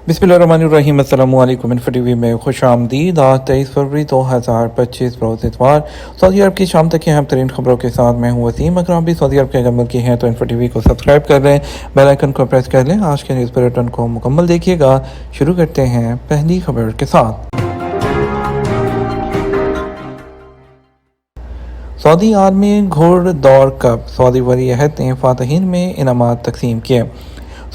बिस्मिल्लाहिर्रहमानिर्रहीम। अस्सलामु अलैकुम। इन्फो टीवी में खुश आमदीद। आज 23 फरवरी 2025 रोज़ इतवार। सऊदी अरब की शाम तक की अहम तरीन खबरों के साथ मैं हूँ वसीम। अगर आप भी सऊदी अरब के अगर मुल्की हैं तो इन्फो टीवी को सब्सक्राइब कर लें, बेल आइकन को प्रेस कर लें। आज के न्यूज़ बुलेटिन को मुकम्मल देखिएगा। शुरू करते हैं पहली खबर के साथ। सऊदी आर्मी घोड़दौड़ कप, सऊदी वली अहद ने फातहीन में इनामात तकसीम किए।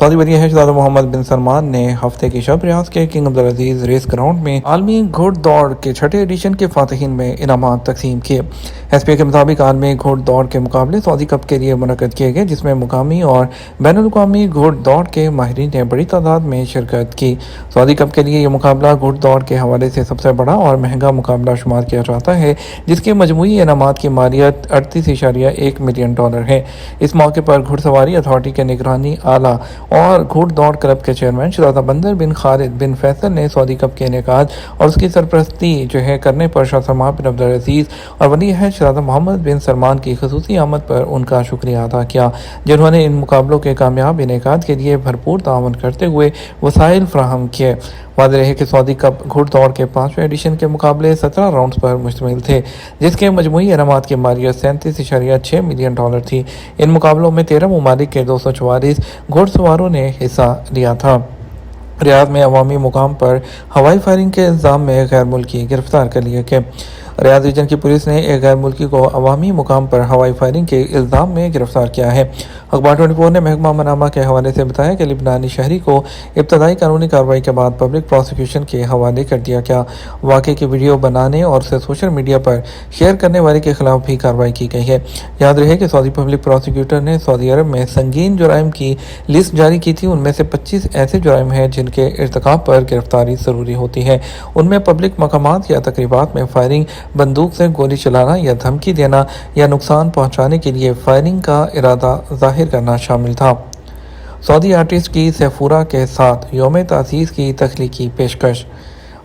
सऊदी वली अहद शहजादा मोहम्मद बिन सलमान ने हफ्ते की शब रियाज के किंग अब्दुल अजीज रेस ग्राउंड में आलमी घोड़दौड़ के छठे एडिशन के फातहीन में इनामात तकसीम किए। एसपीए के मुताबिक आलमी घोड़दौड़ के मुकाबले सऊदी कप के लिए मुनक्कद किए गए, जिसमें मुकामी और बैनुल-अक़वामी घोड़दौड़ के माहिरीन ने बड़ी तादाद में शिरकत की। सऊदी कप के लिए यह मुकाबला घोड़दौड़ के हवाले से सबसे बड़ा और महंगा मुकाबला शुमार किया जाता है, जिसके मजमूई इनामात की मालियत $38.1 मिलियन है। इस मौके पर घुड़सवारी अथॉरिटी के निगरानी आला और घोड़दौड़ क्लब के चेयरमैन शहजादा बंदर बिन खालिद बिन फैसल ने सऊदी कप के इनेकाद और उसकी सरपरस्ती करने पर शाह सलमान बिन अब्दुल अजीज और वली अहद शहजादा मोहम्मद बिन सलमान की खसूसी आमद पर उनका शुक्रिया अदा किया, जिन्होंने इन मुकाबलों के कामयाब इनेकाद के लिए भरपूर ताउन करते हुए वसाइल फराहम किए। वाज़ेह है कि सऊदी कप घुड़दौड़ के 5वें एडिशन के मुकाबले 17 राउंड्स पर मुश्तमिल थे, जिसके मजमूई इनामात की मालियत $37.6 मिलियन थी। इन मुकाबलों में 13 ममालिक के 244 घुड़सवारों ने हिस्सा लिया था। रियाद में अवामी मुकाम पर हवाई फायरिंग के इल्ज़ाम में गैर मुल्की गिरफ्तार कर लिए गए। रियाद रीजन की पुलिस ने एक गैर मुल्की को अवामी मुकाम पर हवाई फायरिंग के इल्ज़ाम में गिरफ्तार किया है। अखबार 24 ने महकमा मनामा के हवाले से बताया कि लिबनानी शहरी को इब्तदाई कानूनी कार्रवाई के बाद पब्लिक प्रोसिक्यूशन के हवाले कर दिया गया। वाक़े की वीडियो बनाने और उसे सोशल मीडिया पर शेयर करने वाले के खिलाफ भी कार्रवाई की गई है। याद रहे कि सऊदी पब्लिक प्रोसिक्यूटर ने सऊदी अरब में संगीन जुराइम की लिस्ट जारी की थी। उनमें से 25 ऐसे जुराइम हैं जिनके इर्तिकाब पर गिरफ्तारी ज़रूरी होती है। उनमें पब्लिक मकामात या तकरीबात में फायरिंग, बंदूक से गोली चलाना या धमकी देना या नुकसान पहुंचाने के लिए फायरिंग का इरादा जाहिर करना शामिल था। सऊदी आर्टिस्ट की सैफूरा के साथ यौम तासीस की तख्लीकी पेशकश।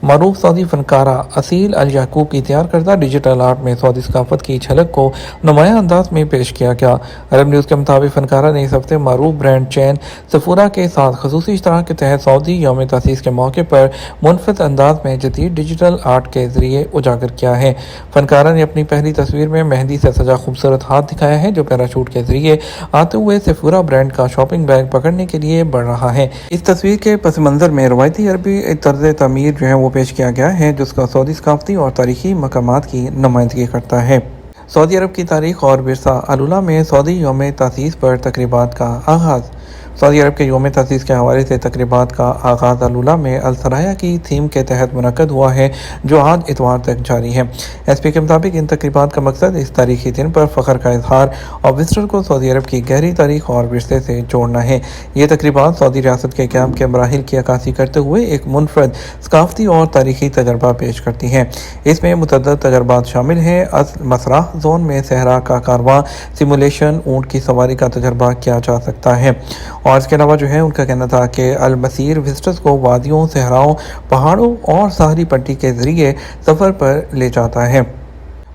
मरूफ सऊदी फनकारा असील अल याकूब की तैयार करदा डिजिटल आर्ट में सऊदी सकाफत की झलक को नुमाया अंदाज में पेश किया गया। अरब न्यूज़ के मुताबिक फनकारा ने इस हफ्ते मरूफ ब्रांड चैन सफूरा के साथ खसूसी इश्तराक के तहत सऊदी यौम तासीस के मौके पर मुनफरद अंदाज में जदीद डिजिटल आर्ट के जरिए उजागर किया है। फनकारा ने अपनी पहली तस्वीर में मेहंदी से सजा खूबसूरत हाथ दिखाया है, जो पैराशूट के जरिए आते हुए सफूरा ब्रांड का शॉपिंग बैग पकड़ने के लिए बढ़ रहा है। इस तस्वीर के पस मंज़र में रवायती अरबी तर्ज तमीर वो पेश किया गया है, जिसका सऊदी सकाफती और तारीखी मकामात की नुमाइंदगी करता है। सऊदी अरब की तारीख और विरसा। अलुला में सऊदी यौम तासीस पर तकरीबात का आगाज़। सऊदी अरब के यौम तासीस के हवाले से तकरीबात का आगाज़ अलुला में अलसराया की थीम के तहत मुनक्कद हुआ है, जो आज इतवार तक जारी है। एसपी के मुताबिक इन तकरीबात का मकसद इस तारीखी दिन पर फ़ख्र का इजहार और विजिटर को सऊदी अरब की गहरी तारीख और विरसे से जोड़ना है। ये तकरीबात सऊदी रियासत के क़याम के मराहिल की अक्कासी करते हुए एक मुनफरद सकाफती और तारीखी तजर्बा पेश करती हैं। इसमें मुतअद्दिद तजर्बात शामिल हैं। मसराह जोन में सहरा का कारवां, सिमुलेशन, ऊँट की सवारी का तजर्बा किया जा सकता है। और इसके अलावा उनका कहना था कि अल मसीर विजिटर्स को वादियों, सहराओं, पहाड़ों और सहरी पट्टी के जरिए सफ़र पर ले जाता है।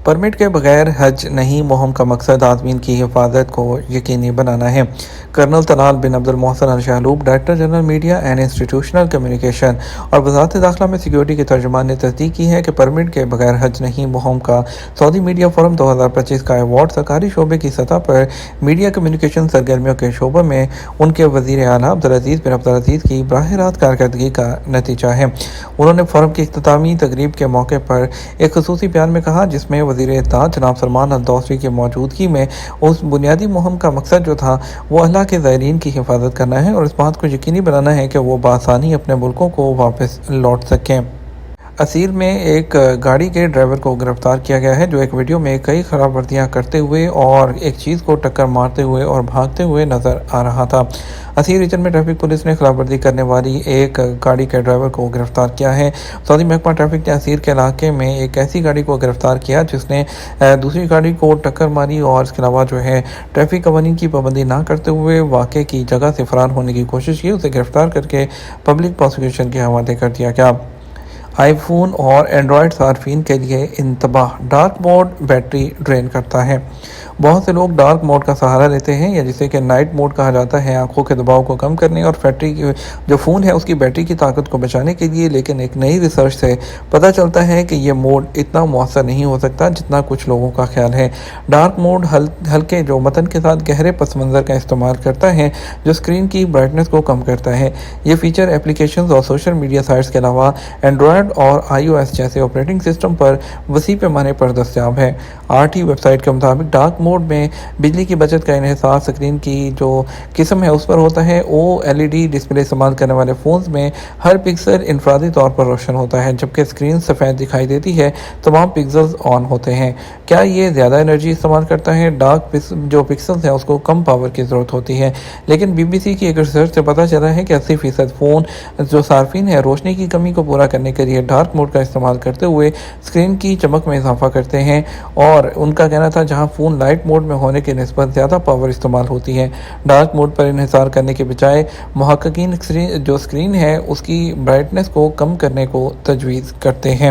परमिट के बगैर हज नहीं मुहिम का मकसद आदमीन की हिफाजत को यकीनी बनाना है। Colonel Talal bin Abdul Mohsen Al Shahloub, director general media and institutional communication और वज़ारत दाखिला में सिक्योरिटी के तर्जुमान ने तस्दीक की है कि परमिट के बगैर हज नहीं मुहिम का सऊदी मीडिया फोरम 2025 का अवार्ड सरकारी शोबे की सतह पर मीडिया कम्युनिकेशन सरगर्मियों के शोबे में उनके वज़ीर आला अब्दुल अजीज बिन अब्दुल अजीज की बराह रास्त कारकर्दगी का नतीजा है। उन्होंने फोरम की इख्तितामी तकरीब के मौके पर एक खसूसी बयान में कहा, जिसमें वज़ीर इत्तेहाद जनाब सलमान अल दोसरी की मौजूदगी में उस बुनियादी मुहिम का मकसद जो था वो अल्लाह के ज़ायरीन की हिफाजत करना है और इस बात को यकीनी बनाना है कि वो बआसानी अपने मुल्कों को वापस लौट सकें। असीर में एक गाड़ी के ड्राइवर को गिरफ्तार किया गया है, जो एक वीडियो में कई खराब वर्दियाँ करते हुए और एक चीज़ को टक्कर मारते हुए और भागते हुए नज़र आ रहा था। असीर रीजन में ट्रैफिक पुलिस ने खिलाफ वर्दी करने वाली एक गाड़ी के ड्राइवर को गिरफ्तार किया है। सऊदी महकमा ट्रैफिक ने असीर के इलाके में एक ऐसी गाड़ी को गिरफ्तार किया जिसने दूसरी गाड़ी को टक्कर मारी और इसके अलावा ट्रैफिक कवानीन की पाबंदी ना करते हुए वाक़े की जगह से फरार होने की कोशिश की। उसे गिरफ्तार करके पब्लिक प्रोसिक्यूशन के हवाले कर दिया गया। آئی فون اور اینڈرائڈ صارفین کے لیے انتباہ، ڈارک موڈ بیٹری ڈرین کرتا ہے۔ بہت سے لوگ ڈارک موڈ کا سہارا لیتے ہیں، یا جسے کہ نائٹ موڈ کہا جاتا ہے، آنکھوں کے دباؤ کو کم کرنے اور جو فون ہے اس کی بیٹری کی طاقت کو بچانے کے لیے، لیکن ایک نئی ریسرچ سے پتہ چلتا ہے کہ یہ موڈ اتنا مؤثر نہیں ہو سکتا جتنا کچھ لوگوں کا خیال ہے۔ ڈارک موڈ ہلکے جو متن کے ساتھ گہرے پس منظر کا استعمال کرتا ہے، جو اسکرین کی برائٹنس کو کم کرتا ہے۔ یہ فیچر ایپلیکیشنز اور سوشل میڈیا سائٹس کے علاوہ اینڈرائڈ اور iOS جیسے آپریٹنگ سسٹم پر وسیع پیمانے پر دستیاب ہے۔ RT ویب سائٹ کے مطابق ڈارک موڈ میں بجلی کی بچت کا انحصار اسکرین کی جو قسم ہے اس پر ہوتا ہے۔ OLED ڈسپلے استعمال کرنے والے فونز میں ہر پکسل انفرادی طور پر روشن ہوتا ہے، جبکہ اسکرین سفید دکھائی دیتی ہے، تمام پکسلز آن ہوتے ہیں۔ کیا یہ زیادہ انرجی استعمال کرتا ہے؟ ڈارک جو پکسلز ہیں اس کو کم پاور کی ضرورت ہوتی ہے، لیکن BBC کی ایک ریسرچ سے پتہ چلا ہے کہ 80% فون جو صارفین ہیں روشنی کی کمی کو پورا کرنے کے لیے ڈارک موڈ کا استعمال کرتے ہوئے اسکرین کی چمک میں اضافہ کرتے ہیں، اور ان کا کہنا تھا جہاں فون لائٹ موڈ میں ہونے کے نسبت زیادہ پاور استعمال ہوتی ہے۔ ڈارک موڈ پر انحصار کرنے کے بجائے محققین جو اسکرین ہے اس کی برائٹنس کو کم کرنے کو تجویز کرتے ہیں۔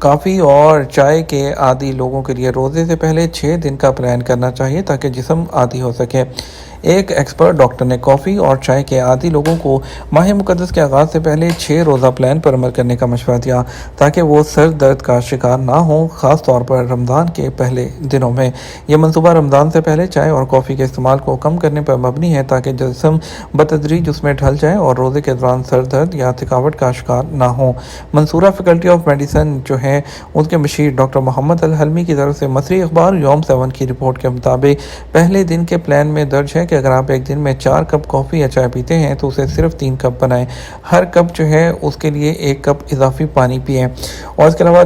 کافی اور چائے کے عادی لوگوں کے لیے روزے سے پہلے 6 دن کا پلان کرنا چاہیے تاکہ جسم عادی ہو سکے۔ ایک ایکسپرٹ ڈاکٹر نے کافی اور چائے کے عادی لوگوں کو ماہ مقدس کے آغاز سے پہلے 6 روزہ پلان پر عمل کرنے کا مشورہ دیا تاکہ وہ سر درد کا شکار نہ ہوں، خاص طور پر رمضان کے پہلے دنوں میں۔ یہ منصوبہ رمضان سے پہلے چائے اور کافی کے استعمال کو کم کرنے پر مبنی ہے تاکہ جسم بتدریج اس میں ڈھل جائے اور روزے کے دوران سر درد یا تھکاوٹ کا شکار نہ ہو۔ منصورہ فیکلٹی آف میڈیسن جو ہے ان کے مشیر ڈاکٹر محمد الحلمی کی طرف سے مصری اخبار یوم 7 کی رپورٹ کے مطابق پہلے دن کے پلان میں درج ہے کہ اگر آپ ایک دن میں 4 کپ کافی یا چائے پیتے ہیں تو اسے صرف 3 کپ بنائیں۔ ہر کپ جو ہے اس کے لیے 1 کپ اضافی پانی پئیں، اور اس کے علاوہ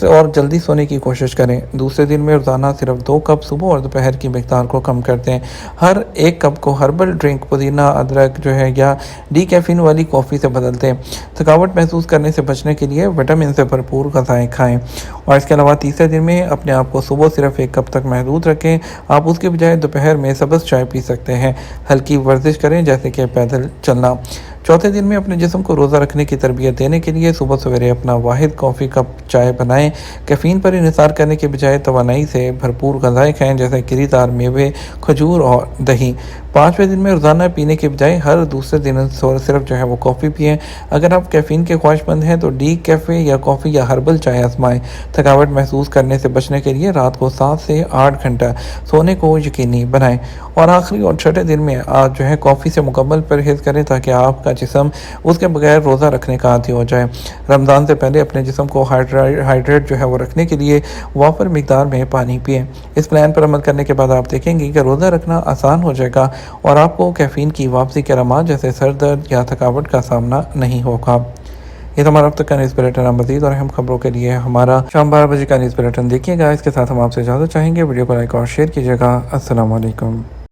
اور جلدی سونے کی کوشش کریں۔ دوسرے دن میں روزانہ صرف 2 کپ صبح اور دوپہر کی مقدار کو کم کر دیں۔ ہر 1 کپ کو ہربل ڈرنک، پودینہ، ادرک جو ہے یا ڈی کیفین والی کافی سے بدل دیں۔ تھکاوٹ محسوس کرنے سے بچنے کے لیے وٹامن سے بھرپور غذائیں کھائیں، اور اس کے علاوہ تیسرے دن میں اپنے آپ کو صبح صرف 1 کپ تک محدود رکھیں۔ آپ اس کے بجائے دوپہر میں سبز چائے پی سکتے ہیں۔ ہلکی ورزش کریں جیسے کہ پیدل چلنا۔ چوتھے دن میں اپنے جسم کو روزہ رکھنے کی تربیت دینے کے لیے صبح سویرے اپنا واحد کافی کپ چائے بنائیں۔ کیفین پر انحصار کرنے کے بجائے توانائی سے بھرپور غذائیں کھائیں جیسے گری دار میوے، کھجور اور دہی۔ 5ویں دن میں روزانہ پینے کے بجائے ہر دوسرے دن صرف جو ہے وہ کافی پئیں۔ اگر آپ کیفین کے خواہش مند ہیں تو ڈی کیفے یا کافی یا ہربل چائے آزمائیں۔ تھکاوٹ محسوس کرنے سے بچنے کے لیے رات کو 7 سے 8 گھنٹہ سونے کو یقینی بنائیں، اور آخری اور چھٹے دن میں آپ جو ہے کافی سے مکمل پرہیز کریں تاکہ آپ کا جسم اس کے بغیر روزہ رکھنے کا عادی ہو جائے۔ رمضان سے پہلے اپنے جسم کو ہائیڈریٹ جو ہے وہ رکھنے کے لیے وافر مقدار میں پانی پئیں۔ اس پلان پر عمل کرنے کے بعد آپ دیکھیں گے کہ روزہ رکھنا آسان ہو جائے گا اور آپ کو کیفین کی واپسی کے علامات جیسے سر درد یا تھکاوٹ کا سامنا نہیں ہوگا۔ یہ ہمارا اب تک کا نیوز بلیٹن۔ مزید اور اہم خبروں کے لیے ہمارا شام 12 بجے کا نیوز بلیٹن دیکھیے گا۔ اس کے ساتھ ہم آپ سے اجازت چاہیں گے۔ ویڈیو کو لائک اور شیئر کیجیے گا۔ السلام علیکم۔